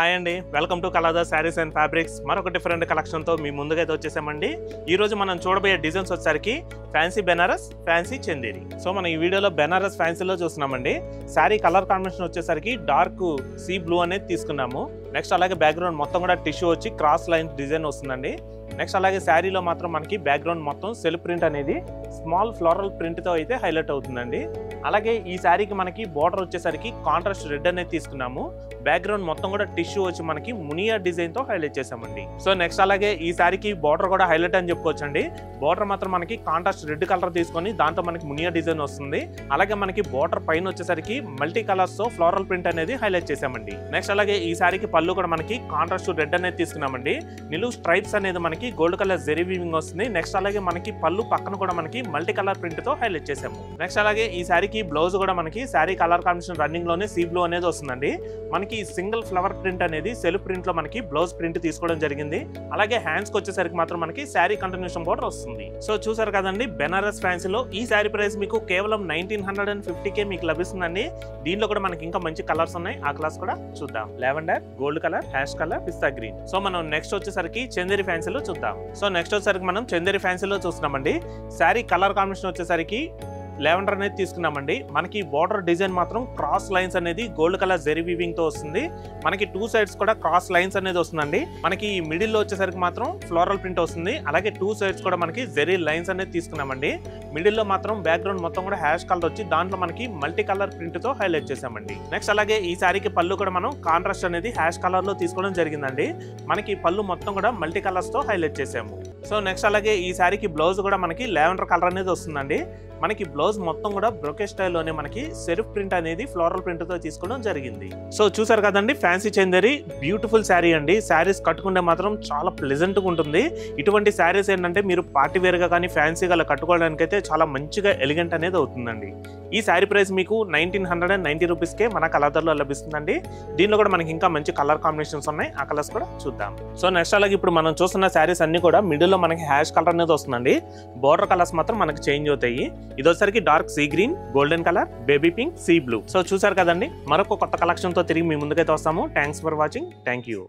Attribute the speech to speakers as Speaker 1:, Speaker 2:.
Speaker 1: Hi అండి, welcome to కలాదా saris and fabrics. మరొక different కలెక్షన్తో మీ ముందుకైతే వచ్చేసామండి. ఈ రోజు మనం చూడబోయే డిజైన్స్ వచ్చేసరికి fancy Banaras, fancy Chanderi. So మనం ఈ వీడియోలో బెనారస్ ఫ్యాన్సీలో చూస్తున్నామండి. శారీ కలర్ కాంబినేషన్ వచ్చేసరికి డార్క్ సీ బ్లూ అనేది తీసుకున్నాము. నెక్స్ట్ అలాగే బ్యాక్గ్రౌండ్ మొత్తం కూడా టిష్యూ వచ్చి క్రాస్ లైన్ డిజైన్ వస్తుందండి. నెక్స్ట్ అలాగే శారీలో మాత్రం మనకి బ్యాక్గ్రౌండ్ మొత్తం సెల్ఫ్ ప్రింట్ అనేది స్మాల్ ఫ్లోరల్ ప్రింట్తో అయితే హైలైట్ అవుతుందండి. అలాగే ఈ శారీకి మనకి బార్డర్ వచ్చేసరికి కాంట్రాస్ట్ రెడ్ అనేది తీసుకున్నాము. బ్యాక్గ్రౌండ్ మొత్తం కూడా టిష్యూ వచ్చి మనకి మునియా డిజైన్ తో హైలైట్ చేసామండి. సో నెక్స్ట్ అలాగే ఈ శారీకి బార్డర్ కూడా హైలైట్ అని చెప్పుకోవచ్చు అండి. బార్డర్ మాత్రం మనకి కాంట్రాస్ట్ రెడ్ కలర్ తీసుకొని దాంతో మనకి మునియా డిజైన్ వస్తుంది. అలాగే మనకి బార్డర్ పైన వచ్చేసరికి మల్టీ కలర్స్ తో ఫ్లోరల్ ప్రింట్ అనేది హైలైట్ చేసామండి. నెక్స్ట్ అలాగే ఈ శారీకి పళ్ళు కూడా మనకి కాంట్రాస్ట్ రెడ్ అనేది తీసుకున్నామండి. నిలువు స్ట్రైప్స్ అనేది మనకి గోల్డ్ కలర్ జెరీ వీవింగ్ వస్తుంది. నెక్స్ట్ అలాగే మనకి పళ్ళు పక్కన కూడా మనకి మల్టీ కలర్ ప్రింట్ తో హైలైట్ చేసాము. నెక్స్ట్ అలాగే ఈ శారీకి బ్లౌజ్ కూడా మనకి శారీ కలర్ కాంబినేషన్ రన్నింగ్ లోనే సీ బ్లూ అనేది వస్తుందండి. మనకి సింగిల్ ఫ్లవర్ ప్రింట్ అనేది సెల్ఫ్ ప్రింట్ లో మనకి బ్లౌజ్ ప్రింట్ తీసుకోవడం జరిగింది. అలాగే హ్యాండ్స్ కి వచ్చేసరికి మాత్రం మనకి శారీ కంటిన్యూషన్ బోర్డర్ వస్తుంది. సో చూసారు కదండి, బెనారస్ ఫ్యాన్సీలో ఈ శారీ ప్రైస్ మీకు కేవలం 1950K మీకు లభిస్తుందండి. దీనిలో కూడా మనకి ఇంకా మంచి కలర్స్ ఉన్నాయి. ఆ కలర్స్ కూడా చూద్దాం. Lavender, gold colour, ash colour, పిస్తా గ్రీన్. సో మనం నెక్స్ట్ వచ్చేసరికి చందేరి ఫ్యాన్సీలో చూద్దాం. సో నెక్స్ట్ వచ్చేసరికి మనం చందేరి ఫ్యాన్సీలో చూస్తున్నామండి. శారీ కలర్ కాంబినేషన్ వచ్చేసరికి లెవెండర్ అనేది తీసుకున్నామండి. మనకి బార్డర్ డిజైన్ మాత్రం క్రాస్ లైన్స్ అనేది గోల్డ్ కలర్ జెరీ వీవింగ్ తో వస్తుంది. మనకి టూ సైడ్స్ కూడా క్రాస్ లైన్స్ అనేది వస్తుందండి. మనకి మిడిల్ లో వచ్చేసరికి మాత్రం ఫ్లోరల్ ప్రింట్ వస్తుంది. అలాగే టూ సైడ్స్ కూడా మనకి జెరీ లైన్స్ అనేది తీసుకున్నామండి. మిడిల్ లో మాత్రం బ్యాక్గ్రౌండ్ మొత్తం కూడా హ్యాష్ కలర్ వచ్చి దాంట్లో మనకి మల్టీ కలర్ ప్రింట్ తో హైలైట్ చేసామండి. నెక్స్ట్ అలాగే ఈ శారీకి పళ్ళు కూడా మనం కాంట్రాస్ట్ అనేది హ్యాష్ కలర్ లో తీసుకోవడం జరిగిందండి. మనకి పళ్ళు మొత్తం కూడా మల్టీ కలర్స్ తో హైలైట్ చేసాము. సో నెక్స్ట్ అలాగే ఈ శారీకి బ్లౌజ్ కూడా మనకి లావెండర్ కలర్ అనేది వస్తుందండి. మనకి బ్లౌజ్ మొత్తం కూడా బ్రోకే స్టైల్లోనే మనకి సెల్ఫ్ ప్రింట్ అనేది ఫ్లోరల్ ప్రింట్ తో తీసుకోవడం జరిగింది. సో చూసారు కదండి, ఫ్యాన్సీ చందేరి బ్యూటిఫుల్ శారీ అండి. శారీస్ కట్టుకుంటే మాత్రం చాలా ప్లెజెంట్ గా ఉంటుంది. ఇటువంటి శారీస్ ఏంటంటే మీరు పార్టీ వేర్ గా కానీ ఫ్యాన్సీగా అలా కట్టుకోవడానికి అయితే చాలా మంచిగా ఎలిగెంట్ అనేది అవుతుందండి. ఈ శారీ ప్రైస్ మీకు 1990 మన కలర్లో లభిస్తుందండి. దీనిలో కూడా మనకి ఇంకా మంచి కలర్ కాంబినేషన్స్ ఉన్నాయి. ఆ కలర్స్ కూడా చూద్దాం. సో నెక్స్ట్ అలాగే ఇప్పుడు మనం చూస్తున్న శారీస్ అన్ని కూడా మిడిల్ లో మనకి హ్యాష్ కలర్ అనేది వస్తుందండి. బార్డర్ కలర్స్ మాత్రం మనకి చేంజ్ అవుతాయి. ఇదోసరికి dark sea green, golden colour, baby pink, sea blue. So చూసారు కదండి, మరొక కొత్త కలెక్షన్ తో తిరిగి మీ ముందుకైతే వస్తాము. Thanks for watching. Thank you.